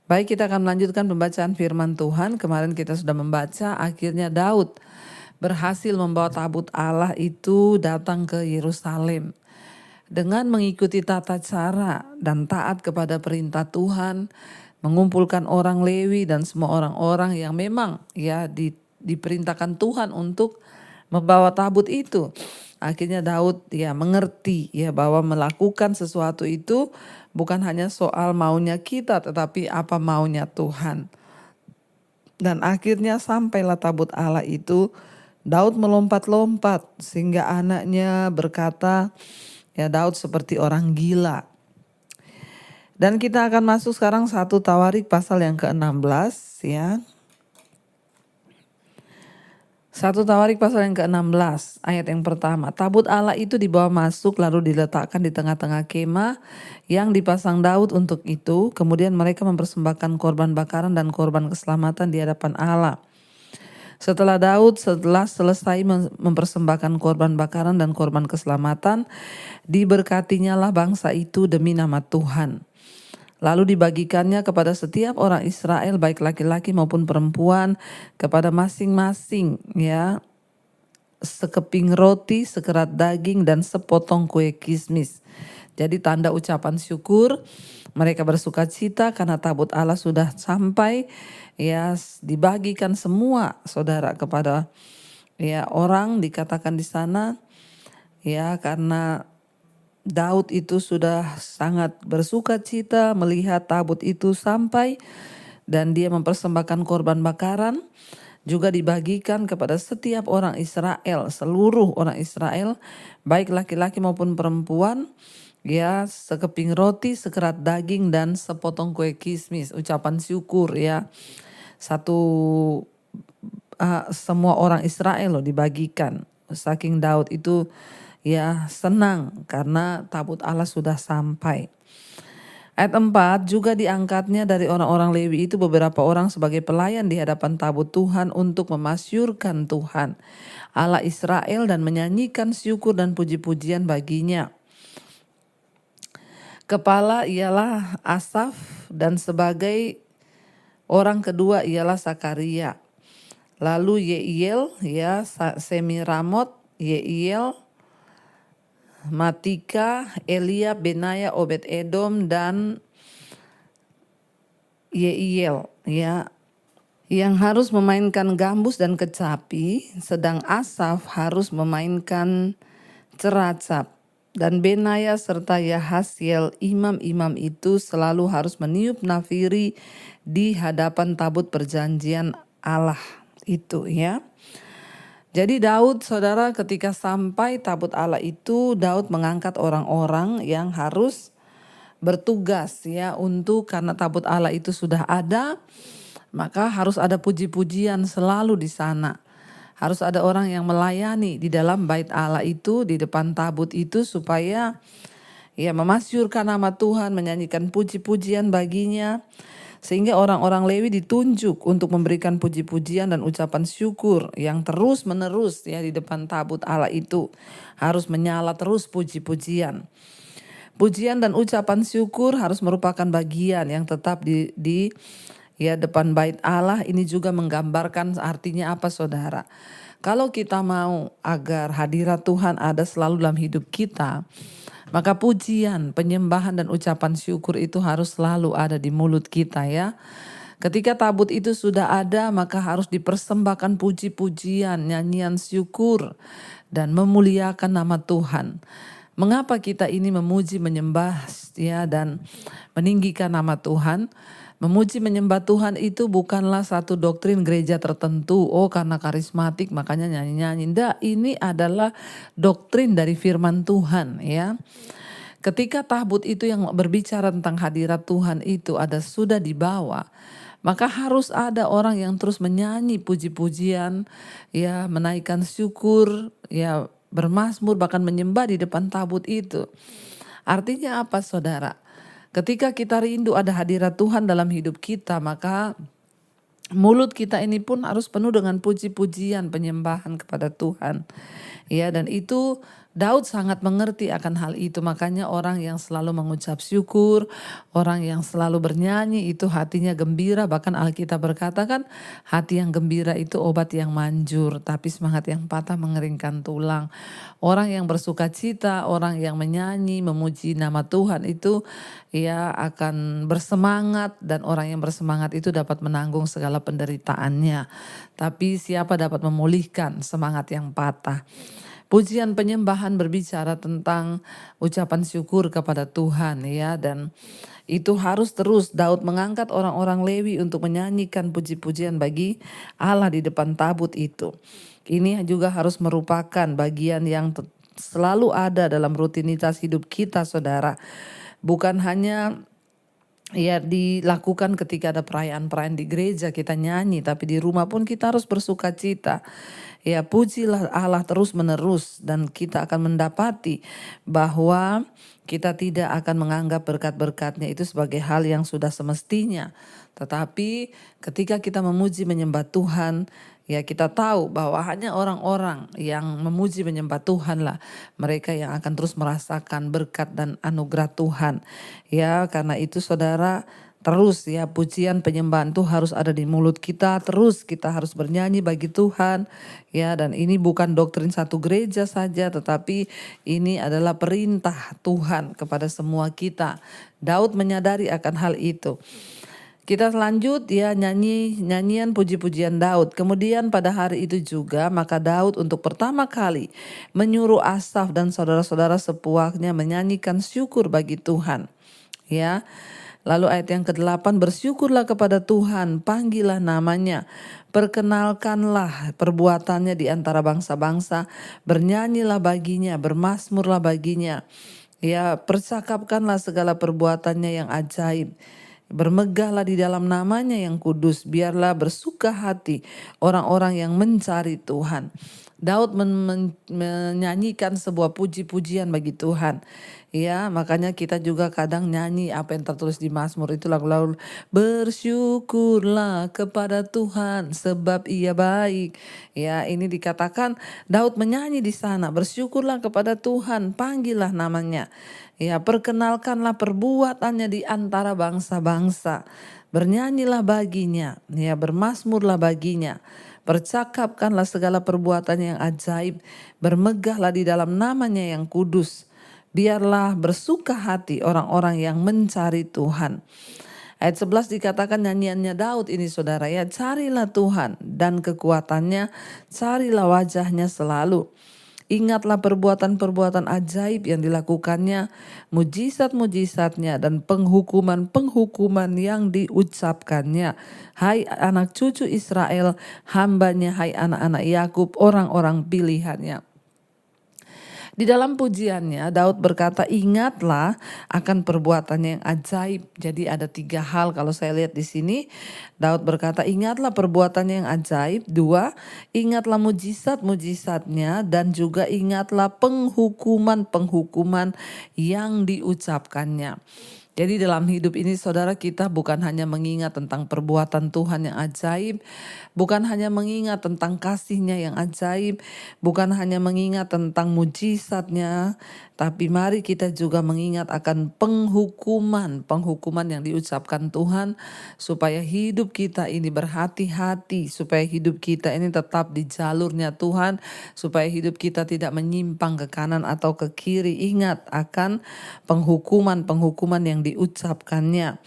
Baik, kita akan melanjutkan pembacaan firman Tuhan. Kemarin kita sudah membaca, akhirnya Daud berhasil membawa tabut Allah itu datang ke Yerusalem. Dengan mengikuti tata cara dan taat kepada perintah Tuhan, mengumpulkan orang Lewi dan semua orang-orang yang memang diperintahkan Tuhan untuk membawa tabut itu. Akhirnya Daud mengerti bahwa melakukan sesuatu itu bukan hanya soal maunya kita, tetapi apa maunya Tuhan. Dan akhirnya sampailah tabut Allah itu. Daud melompat-lompat sehingga anaknya berkata, Daud seperti orang gila. Dan kita akan masuk sekarang 1 Tawarik pasal yang ke-16 ya. 1 Tawarik pasal yang ke-16 ayat yang pertama. Tabut Allah itu dibawa masuk lalu diletakkan di tengah-tengah kemah yang dipasang Daud untuk itu. Kemudian mereka mempersembahkan korban bakaran dan korban keselamatan di hadapan Allah. Setelah selesai mempersembahkan korban bakaran dan korban keselamatan, diberkatinya lah bangsa itu demi nama Tuhan. Lalu dibagikannya kepada setiap orang Israel, baik laki-laki maupun perempuan, kepada masing-masing sekeping roti, sekerat daging, dan sepotong kue kismis. Jadi tanda ucapan syukur, mereka bersuka cita karena tabut Allah sudah sampai, dibagikan semua saudara kepada orang, dikatakan di sana, karena Daud itu sudah sangat bersuka cita melihat tabut itu sampai dan dia mempersembahkan korban bakaran, juga dibagikan kepada setiap orang Israel, seluruh orang Israel, baik laki-laki maupun perempuan, sekeping roti, sekerat daging, dan sepotong kue kismis, ucapan syukur semua orang Israel dibagikan. Saking Daud itu senang karena tabut Allah sudah sampai. Ayat 4, juga diangkatnya dari orang-orang Lewi itu beberapa orang sebagai pelayan di hadapan tabut Tuhan untuk memasyurkan Tuhan Allah Israel dan menyanyikan syukur dan puji-pujian baginya. Kepala ialah Asaf dan sebagai orang kedua ialah Sakaria. Lalu Yeiel, Semiramot, Yeiel, Matika, Eliab, Benaya, Obed Edom, dan Yeiel yang harus memainkan gambus dan kecapi, sedang Asaf harus memainkan ceracap. Dan Benaya serta Yahasiel imam-imam itu selalu harus meniup nafiri di hadapan tabut perjanjian Allah itu Jadi Daud, saudara, ketika sampai tabut Allah itu, Daud mengangkat orang-orang yang harus bertugas untuk, karena tabut Allah itu sudah ada, maka harus ada puji-pujian selalu di sana. Harus ada orang yang melayani di dalam bait Allah itu, di depan tabut itu, supaya memasyurkan nama Tuhan, menyanyikan puji-pujian baginya. Sehingga orang-orang Lewi ditunjuk untuk memberikan puji-pujian dan ucapan syukur yang terus menerus di depan tabut Allah itu. Harus menyala terus puji-pujian. Pujian dan ucapan syukur harus merupakan bagian yang tetap di depan bait Allah. Ini juga menggambarkan artinya apa, saudara? Kalau kita mau agar hadirat Tuhan ada selalu dalam hidup kita, maka pujian, penyembahan, dan ucapan syukur itu harus selalu ada di mulut kita Ketika tabut itu sudah ada, maka harus dipersembahkan puji-pujian, nyanyian syukur, dan memuliakan nama Tuhan. Mengapa kita ini memuji, menyembah dan meninggikan nama Tuhan? Memuji menyembah Tuhan itu bukanlah satu doktrin gereja tertentu. Oh, karena karismatik makanya nyanyi-nyanyi. Tidak, ini adalah doktrin dari firman Tuhan Ketika tabut itu yang berbicara tentang hadirat Tuhan itu sudah dibawa, maka harus ada orang yang terus menyanyi puji-pujian, menaikkan syukur, bermazmur, bahkan menyembah di depan tabut itu. Artinya apa, saudara? Ketika kita rindu ada hadirat Tuhan dalam hidup kita, maka mulut kita ini pun harus penuh dengan puji-pujian, penyembahan kepada Tuhan. Dan itu Daud sangat mengerti akan hal itu, makanya orang yang selalu mengucap syukur, orang yang selalu bernyanyi itu hatinya gembira. Bahkan Alkitab berkata kan, hati yang gembira itu obat yang manjur, tapi semangat yang patah mengeringkan tulang. Orang yang bersuka cita, orang yang menyanyi, memuji nama Tuhan itu ia akan bersemangat, dan orang yang bersemangat itu dapat menanggung segala penderitaannya. Tapi siapa dapat memulihkan semangat yang patah? Pujian penyembahan berbicara tentang ucapan syukur kepada Tuhan, ya, dan itu harus terus. Daud mengangkat orang-orang Lewi untuk menyanyikan puji-pujian bagi Allah di depan tabut itu. Ini juga harus merupakan bagian yang selalu ada dalam rutinitas hidup kita, saudara. Bukan hanya dilakukan ketika ada perayaan-perayaan di gereja kita nyanyi, tapi di rumah pun kita harus bersuka cita. Ya, pujilah Allah terus menerus, dan kita akan mendapati bahwa kita tidak akan menganggap berkat-berkatnya itu sebagai hal yang sudah semestinya. Tetapi ketika kita memuji menyembah Tuhan, ya kita tahu bahwa hanya orang-orang yang memuji menyembah Tuhan lah mereka yang akan terus merasakan berkat dan anugerah Tuhan. Ya, karena itu saudara, terus ya pujian penyembahan itu harus ada di mulut kita, terus kita harus bernyanyi bagi Tuhan, ya. Dan ini bukan doktrin satu gereja saja, tetapi ini adalah perintah Tuhan kepada semua kita. Daud menyadari akan hal itu. Kita lanjut ya, nyanyian puji-pujian Daud. Kemudian pada hari itu juga maka Daud untuk pertama kali menyuruh Asaf dan saudara-saudara sepuaknya menyanyikan syukur bagi Tuhan. Ya. Lalu ayat yang ke-8, bersyukurlah kepada Tuhan, panggillah namanya, perkenalkanlah perbuatannya di antara bangsa-bangsa, bernyanyilah baginya, bermazmurlah baginya. Ya, percakapkanlah segala perbuatannya yang ajaib. Bermegahlah di dalam namanya yang kudus, biarlah bersuka hati orang-orang yang mencari Tuhan. Daud menyanyikan sebuah puji-pujian bagi Tuhan. Ya, makanya kita juga kadang nyanyi apa yang tertulis di Mazmur itu, lagu-lagu bersyukurlah kepada Tuhan sebab Ia baik. Ya, ini dikatakan Daud menyanyi di sana, bersyukurlah kepada Tuhan, panggillah namanya. Ya, perkenalkanlah perbuatannya di antara bangsa-bangsa. Bernyanyilah baginya, ya, bermazmurlah baginya. Percakapkanlah segala perbuatannya yang ajaib, bermegahlah di dalam namanya yang kudus. Biarlah bersuka hati orang-orang yang mencari Tuhan. Ayat 11 dikatakan nyanyiannya Daud ini saudara, ya, carilah Tuhan dan kekuatannya, carilah wajahnya selalu. Ingatlah perbuatan-perbuatan ajaib yang dilakukannya, mujizat-mujizatnya dan penghukuman-penghukuman yang diucapkannya. Hai anak cucu Israel, hambanya, hai anak-anak Yakub, orang-orang pilihannya. Di dalam pujiannya Daud berkata, ingatlah akan perbuatannya yang ajaib. Jadi ada 3 hal kalau saya lihat di sini. Daud berkata, ingatlah perbuatannya yang ajaib. 2, ingatlah mujizat-mujizatnya, dan juga ingatlah penghukuman-penghukuman yang diucapkannya. Jadi dalam hidup ini saudara, kita bukan hanya mengingat tentang perbuatan Tuhan yang ajaib, bukan hanya mengingat tentang kasih-Nya yang ajaib, bukan hanya mengingat tentang mujizatnya, tapi mari kita juga mengingat akan penghukuman yang diucapkan Tuhan, supaya hidup kita ini berhati-hati, supaya hidup kita ini tetap di jalurnya Tuhan, supaya hidup kita tidak menyimpang ke kanan atau ke kiri. Ingat akan penghukuman yang diucapkannya.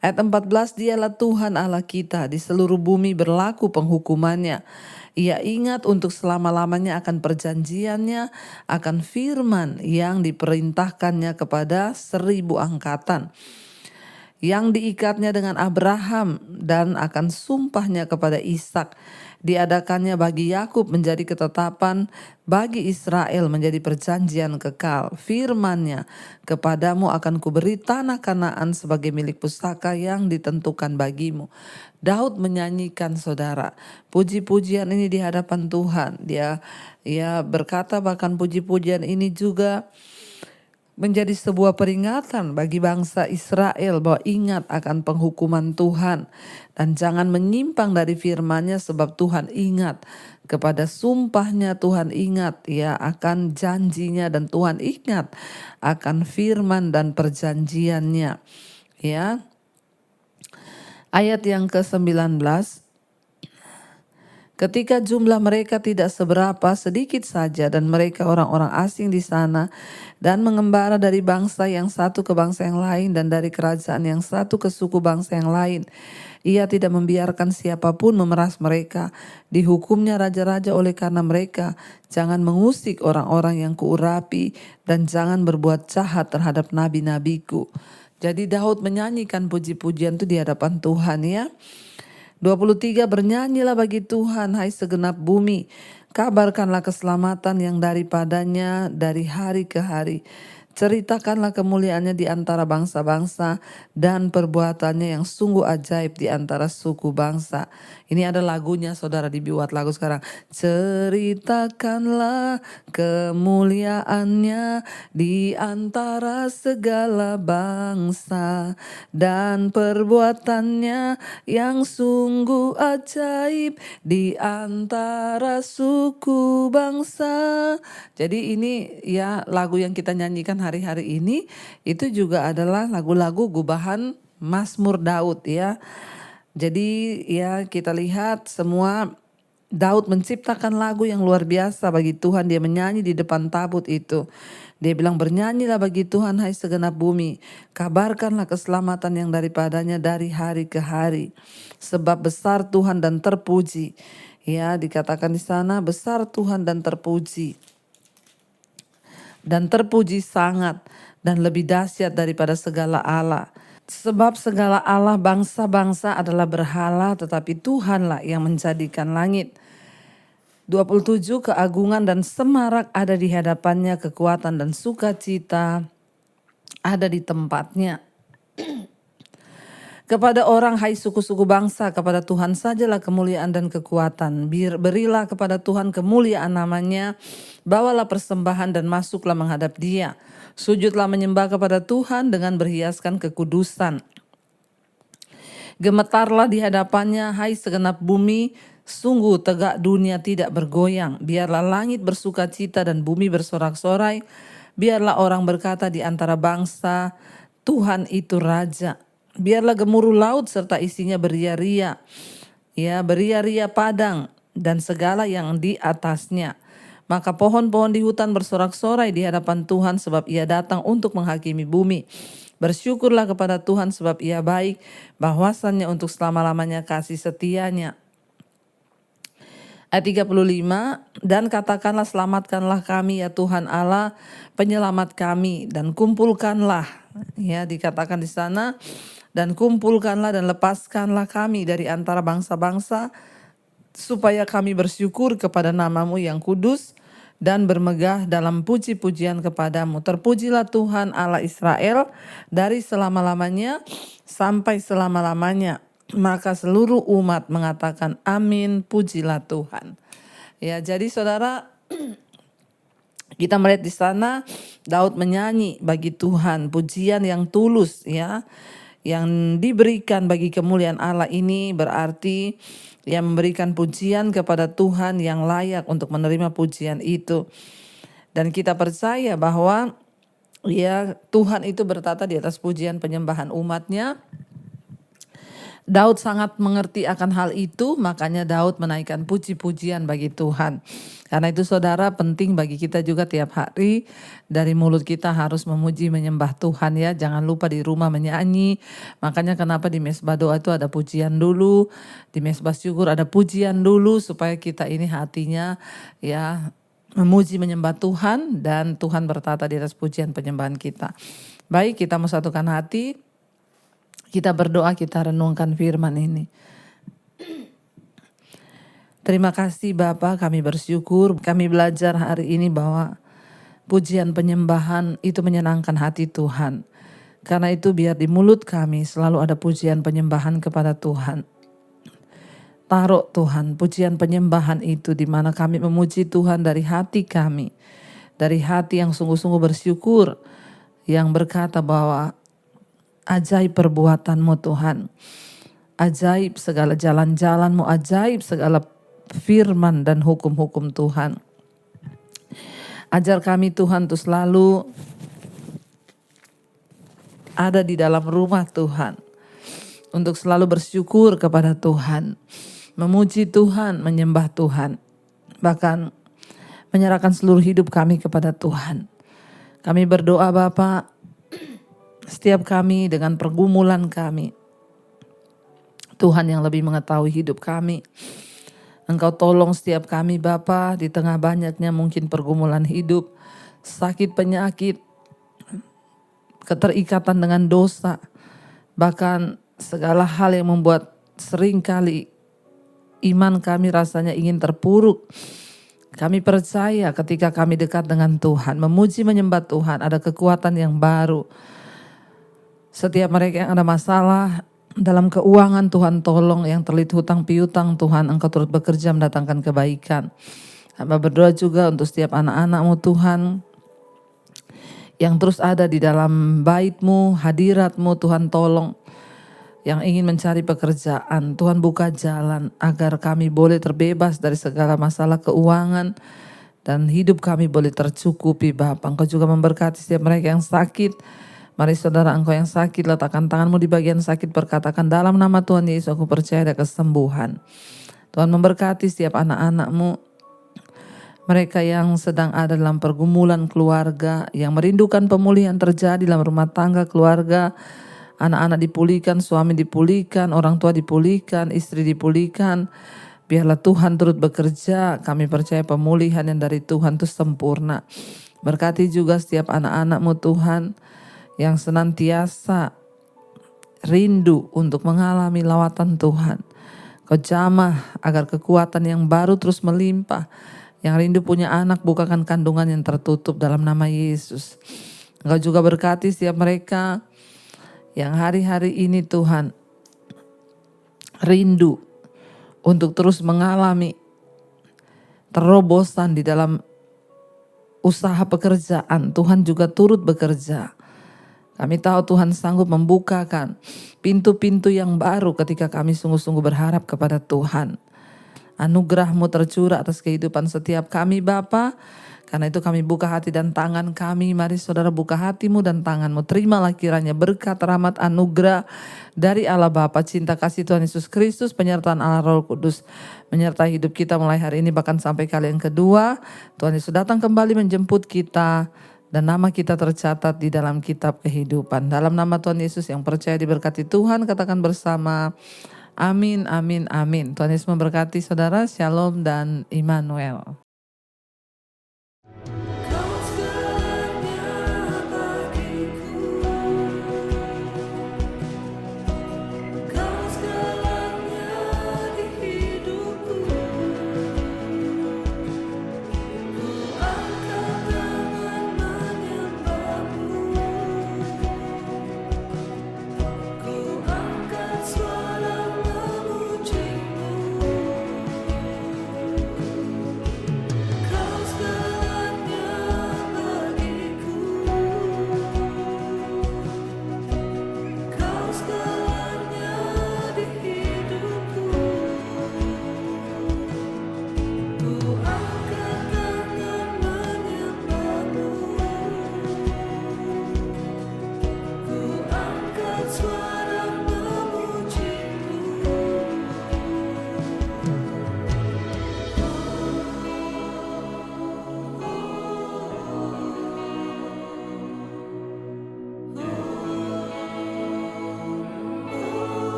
Ayat 14, dialah Tuhan Allah kita, di seluruh bumi berlaku penghukumannya. Ia ingat untuk selama-lamanya akan perjanjiannya, akan firman yang diperintahkannya kepada 1000 angkatan, yang diikatnya dengan Abraham dan akan sumpahnya kepada Ishak. Diadakannya bagi Yakub menjadi ketetapan, bagi Israel menjadi perjanjian kekal. Firman-Nya, kepadamu akan kuberi tanah Kanaan sebagai milik pusaka yang ditentukan bagimu. Daud menyanyikan saudara, puji-pujian ini di hadapan Tuhan. Dia berkata bahkan puji-pujian ini juga menjadi sebuah peringatan bagi bangsa Israel bahwa ingat akan penghukuman Tuhan dan jangan menyimpang dari firman-Nya, sebab Tuhan ingat kepada sumpahnya, Tuhan ingat ya akan janjinya, dan Tuhan ingat akan firman dan perjanjiannya. Ya, ayat yang ke-19, ketika jumlah mereka tidak seberapa, sedikit saja, dan mereka orang-orang asing di sana, dan mengembara dari bangsa yang satu ke bangsa yang lain, dan dari kerajaan yang satu ke suku bangsa yang lain. Ia tidak membiarkan siapapun memeras mereka. Dihukumnya raja-raja oleh karena mereka. Jangan mengusik orang-orang yang kuurapi, dan jangan berbuat jahat terhadap nabi-nabiku. Jadi Daud menyanyikan puji-pujian itu di hadapan Tuhan ya. 23, bernyanyilah bagi Tuhan hai segenap bumi. Kabarkanlah keselamatan yang daripadanya dari hari ke hari. Ceritakanlah kemuliaannya di antara bangsa-bangsa dan perbuatannya yang sungguh ajaib di antara suku bangsa. Ini ada lagunya, saudara, dibuat lagu sekarang. Ceritakanlah kemuliaannya di antara segala bangsa dan perbuatannya yang sungguh ajaib di antara suku bangsa. Jadi ini ya lagu yang kita nyanyikan hari-hari ini itu juga adalah lagu-lagu gubahan Mazmur Daud ya. Jadi ya kita lihat semua Daud menciptakan lagu yang luar biasa bagi Tuhan. Dia menyanyi di depan tabut itu. Dia bilang, bernyanyilah bagi Tuhan hai segenap bumi. Kabarkanlah keselamatan yang daripadanya dari hari ke hari. Sebab besar Tuhan dan terpuji. Ya, dikatakan di sana besar Tuhan dan terpuji. Dan terpuji sangat dan lebih dahsyat daripada segala Allah. Sebab segala Allah bangsa-bangsa adalah berhala, tetapi Tuhanlah yang menjadikan langit. 27, keagungan dan semarak ada di hadapannya, kekuatan dan sukacita ada di tempatnya. Kepada orang hai suku-suku bangsa, kepada Tuhan sajalah kemuliaan dan kekuatan. Berilah kepada Tuhan kemuliaan namanya, bawalah persembahan dan masuklah menghadap Dia. Sujudlah menyembah kepada Tuhan dengan berhiaskan kekudusan. Gemetarlah di hadapannya hai segenap bumi, sungguh tegak dunia tidak bergoyang. Biarlah langit bersukacita dan bumi bersorak-sorai. Biarlah orang berkata di antara bangsa, Tuhan itu Raja. Biarlah gemuruh laut serta isinya beria-ria. Ya, beria-ria padang dan segala yang di atasnya. Maka pohon-pohon di hutan bersorak-sorai di hadapan Tuhan, sebab Ia datang untuk menghakimi bumi. Bersyukurlah kepada Tuhan sebab Ia baik, bahwasannya untuk selama-lamanya kasih setianya. Ayat 35, dan katakanlah selamatkanlah kami ya Tuhan Allah, penyelamat kami, dan kumpulkanlah, ya dikatakan di sana, dan kumpulkanlah dan lepaskanlah kami dari antara bangsa-bangsa, supaya kami bersyukur kepada nama-Mu yang kudus, dan bermegah dalam puji-pujian kepadamu. Terpujilah Tuhan Allah Israel dari selama-lamanya sampai selama-lamanya. Maka seluruh umat mengatakan amin, pujilah Tuhan. Ya, jadi saudara, kita melihat di sana Daud menyanyi bagi Tuhan pujian yang tulus ya, yang diberikan bagi kemuliaan Allah. Ini berarti yang memberikan pujian kepada Tuhan yang layak untuk menerima pujian itu. Dan kita percaya bahwa ya Tuhan itu bertata di atas pujian penyembahan umatnya. Daud sangat mengerti akan hal itu, makanya Daud menaikkan puji-pujian bagi Tuhan. Karena itu saudara, penting bagi kita juga tiap hari dari mulut kita harus memuji menyembah Tuhan ya. Jangan lupa di rumah menyanyi. Makanya kenapa di mesbah doa itu ada pujian dulu, di mesbah syukur ada pujian dulu, supaya kita ini hatinya ya memuji menyembah Tuhan, dan Tuhan bertata di atas pujian penyembahan kita. Baik, kita mau satukan hati. Kita berdoa, kita renungkan firman ini. Terima kasih Bapa, kami bersyukur, kami belajar hari ini bahwa pujian penyembahan itu menyenangkan hati Tuhan. Karena itu biar di mulut kami selalu ada pujian penyembahan kepada Tuhan. Taruh Tuhan pujian penyembahan itu di mana kami memuji Tuhan dari hati kami. Dari hati yang sungguh-sungguh bersyukur. yang berkata bahwa ajaib perbuatan-Mu Tuhan. Ajaib segala jalan-jalan-Mu, ajaib segala firman dan hukum-hukum Tuhan. Ajar kami Tuhan untuk selalu ada di dalam rumah Tuhan. Untuk selalu bersyukur kepada Tuhan. Memuji Tuhan, menyembah Tuhan. Bahkan menyerahkan seluruh hidup kami kepada Tuhan. Kami berdoa Bapa, setiap kami dengan pergumulan kami, Tuhan yang lebih mengetahui hidup kami. Engkau tolong setiap kami Bapa di tengah banyaknya mungkin pergumulan hidup, sakit penyakit, keterikatan dengan dosa, bahkan segala hal yang membuat seringkali iman kami rasanya ingin terpuruk. Kami percaya ketika kami dekat dengan Tuhan, memuji menyembah Tuhan, ada kekuatan yang baru. Setiap mereka yang ada masalah dalam keuangan, Tuhan tolong. Yang terlilit hutang piutang, Tuhan Engkau turut bekerja mendatangkan kebaikan. Hamba berdoa juga untuk setiap anak-anak-Mu Tuhan, yang terus ada di dalam bait-Mu, hadirat-Mu Tuhan tolong. Yang ingin mencari pekerjaan, Tuhan buka jalan agar kami boleh terbebas dari segala masalah keuangan dan hidup kami boleh tercukupi Bapa. Engkau juga memberkati setiap mereka yang sakit. Mari saudara, engkau yang sakit, letakkan tanganmu di bagian sakit, berkatakan dalam nama Tuhan Yesus aku percaya ada kesembuhan. Tuhan memberkati setiap anak-anak-Mu, mereka yang sedang ada dalam pergumulan keluarga, yang merindukan pemulihan terjadi dalam rumah tangga keluarga. Anak-anak dipulihkan, suami dipulihkan, orang tua dipulihkan, istri dipulihkan. Biarlah Tuhan turut bekerja. Kami percaya pemulihan yang dari Tuhan itu sempurna. Berkati juga setiap anak-anak-Mu Tuhan yang senantiasa rindu untuk mengalami lawatan Tuhan. Kau jamah agar kekuatan yang baru terus melimpah. Yang rindu punya anak, bukakan kandungan yang tertutup dalam nama Yesus. Engkau juga berkati setiap mereka yang hari-hari ini Tuhan rindu untuk terus mengalami terobosan di dalam usaha pekerjaan. Tuhan juga turut bekerja. Kami tahu Tuhan sanggup membukakan pintu-pintu yang baru ketika kami sungguh-sungguh berharap kepada Tuhan. Anugerah-Mu tercurah atas kehidupan setiap kami Bapa. Karena itu kami buka hati dan tangan kami. Mari saudara buka hatimu dan tanganmu. Terimalah kiranya berkat, rahmat, anugerah dari Allah Bapa, cinta kasih Tuhan Yesus Kristus, penyertaan Allah Roh Kudus menyertai hidup kita mulai hari ini bahkan sampai kali yang kedua. Tuhan Yesus datang kembali menjemput kita dan nama kita tercatat di dalam kitab kehidupan. Dalam nama Tuhan Yesus yang percaya diberkati Tuhan, katakan bersama amin, amin, amin. Tuhan Yesus memberkati saudara. Shalom dan Immanuel.